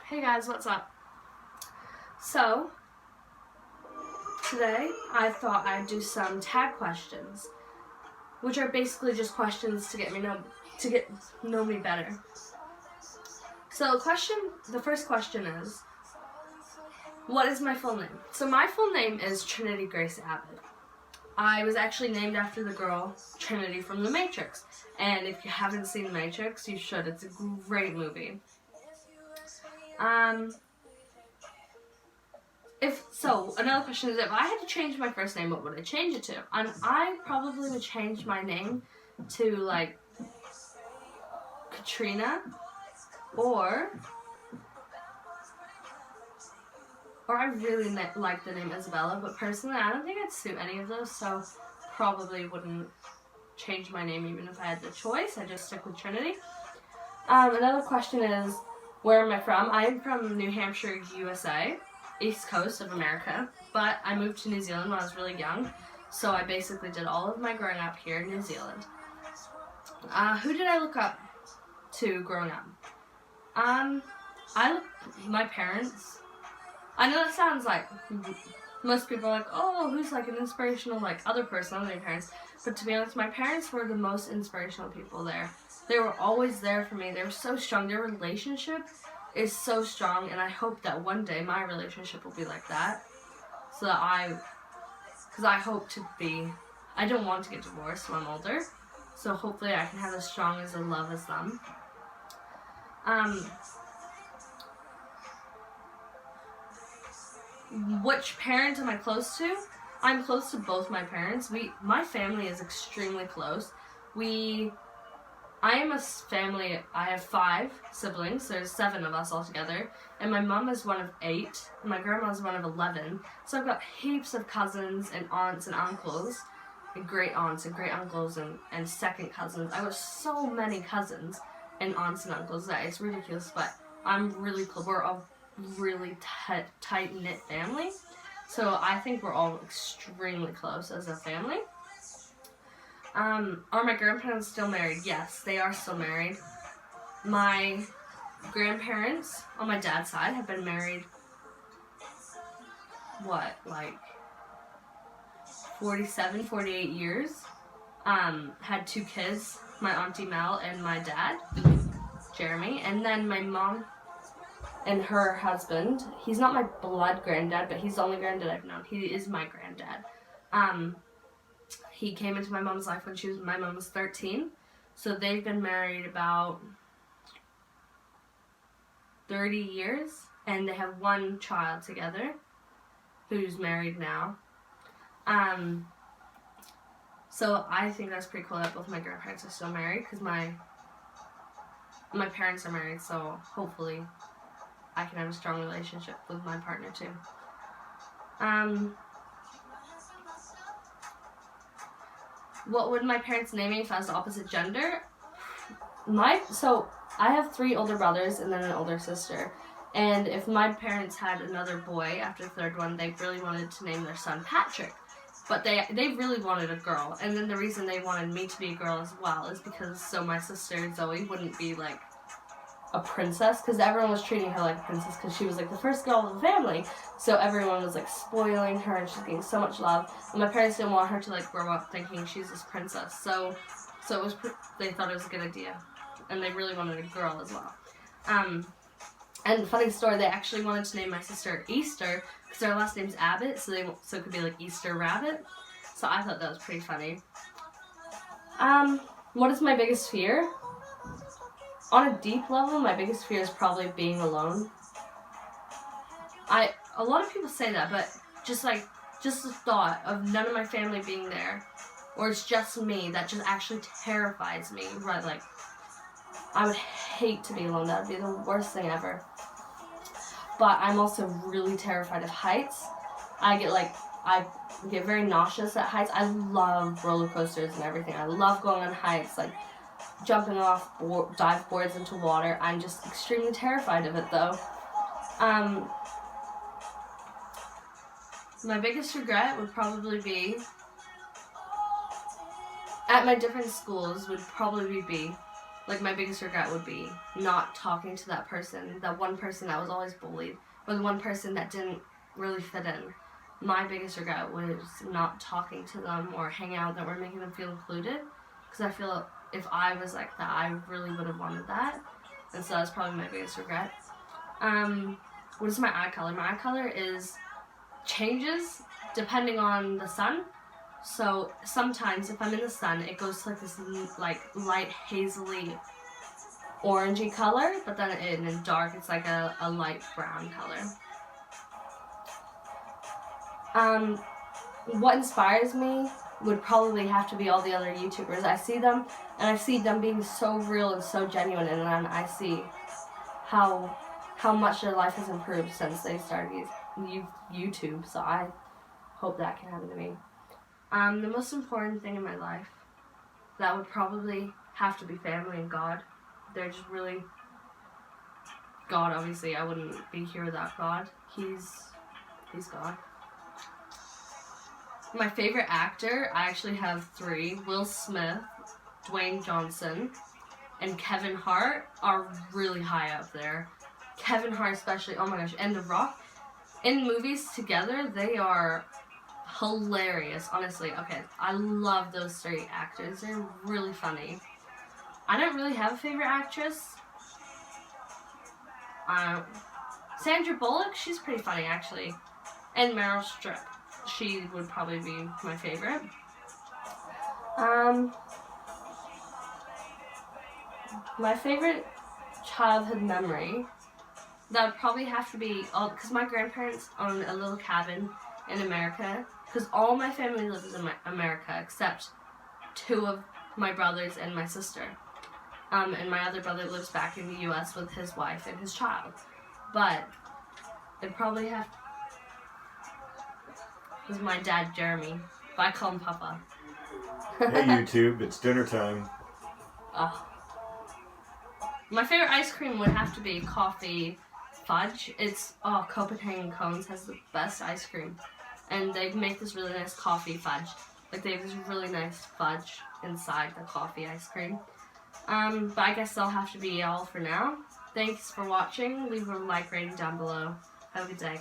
Hey guys, what's up? So, today I thought I'd do some tag questions, which are basically just questions to get know me better. So, the first question is, what is my full name? So my full name is Trinity Grace Abbott. I was actually named after the girl Trinity from The Matrix, and if you haven't seen The Matrix, you should. It's a great movie. Another question is, if I had to change my first name, what would I change it to? I probably would change my name to, like, Katrina, or I really like the name Isabella, but personally, I don't think I'd suit any of those, so probably wouldn't change my name even if I had the choice. I'd just stick with Trinity. Another question is, where am I from? I'm from New Hampshire, USA. East Coast of America, but I moved to New Zealand when I was really young, so I basically did all of my growing up here in New Zealand. Who did I look up to growing up? My parents. I know that sounds like most people are like, oh, who's like an inspirational like other person other than your parents, but to be honest, my parents were the most inspirational people there. They were always there for me. They were so strong. Their relationship is so strong, and I hope that one day my relationship will be like that. So that because I hope to be, I don't want to get divorced when I'm older, so hopefully I can have as strong as a love as them. Which parent am I close to? I'm close to both my parents. My family is extremely close. I am a family, I have 5 siblings, so there's 7 of us all together, and my mom is one of 8, and my grandma is one of 11, so I've got heaps of cousins and aunts and uncles, and great aunts and great uncles and second cousins. I have so many cousins and aunts and uncles that it's ridiculous, but I'm really close. We're a really tight-knit family, so I think we're all extremely close as a family. Are my grandparents still married? Yes, they are still married. My grandparents on my dad's side have been married, 47, 48 years. Had 2 kids, my auntie Mel and my dad, Jeremy. And then my mom and her husband, he's not my blood granddad, but he's the only granddad I've known. He is my granddad. He came into my mom's life when my mom was 13, so they've been married about 30 years, and they have 1 child together, who's married now. So I think that's pretty cool that both my grandparents are still married, because my parents are married, so hopefully I can have a strong relationship with my partner too. What would my parents name me if I was the opposite gender? So I have 3 older brothers and then an older sister. And if my parents had another boy after the 3rd one, they really wanted to name their son Patrick. But they really wanted a girl. And then the reason they wanted me to be a girl as well is because so my sister Zoe wouldn't be like a princess, because everyone was treating her like a princess because she was like the first girl of the family, so everyone was like spoiling her and she's getting so much love, and my parents didn't want her to like grow up thinking she's this princess, so it was they thought it was a good idea, and they really wanted a girl as well. And funny story, they actually wanted to name my sister Easter because her last name's Abbott, so it could be like Easter Rabbit, so I thought that was pretty funny. What is my biggest fear? On a deep level, my biggest fear is probably being alone. A lot of people say that, but just the thought of none of my family being there, or it's just me, that just actually terrifies me. Right, like, I would hate to be alone. That would be the worst thing ever. But I'm also really terrified of heights. I get very nauseous at heights. I love roller coasters and everything. I love going on hikes, like jumping off dive boards into water. I'm just extremely terrified of it though. My biggest regret would probably be, at my different schools, would probably be like my biggest regret would be not talking to that person, that one person that was always bullied, or the one person that didn't really fit in. My biggest regret was not talking to them or hanging out that were making them feel included, because I feel if I was like that, I really would have wanted that, and so that's probably my biggest regret. What is my eye color? My eye color changes depending on the sun. So sometimes if I'm in the sun, it goes to like this like light hazily orangey color, but then in dark it's like a light brown color. What inspires me would probably have to be all the other YouTubers. I see them, and I see them being so real and so genuine, and then I see how much their life has improved since they started YouTube, so I hope that can happen to me. The most important thing in my life, that would probably have to be family and God. They're just really... God, obviously, I wouldn't be here without God. He's God. My favorite actor, I actually have 3. Will Smith, Dwayne Johnson, and Kevin Hart are really high up there. Kevin Hart especially, oh my gosh, and The Rock. In movies together, they are hilarious, honestly. Okay, I love those 3 actors. They're really funny. I don't really have a favorite actress. Sandra Bullock, she's pretty funny actually. And Meryl Streep. She would probably be my favorite. My favorite childhood memory, that would probably have to be, because my grandparents own a little cabin in America, because all my family lives in America except 2 of my brothers and my sister. And my other brother lives back in the US with his wife and his child. But it'd probably have... This is my dad, Jeremy. But I call him Papa. Hey YouTube, it's dinner time. Oh. My favorite ice cream would have to be coffee fudge. It's, Copenhagen Cones has the best ice cream. And they make this really nice coffee fudge. Like, they have this really nice fudge inside the coffee ice cream. But I guess that'll have to be all for now. Thanks for watching. Leave a like rating down below. Have a good day, guys.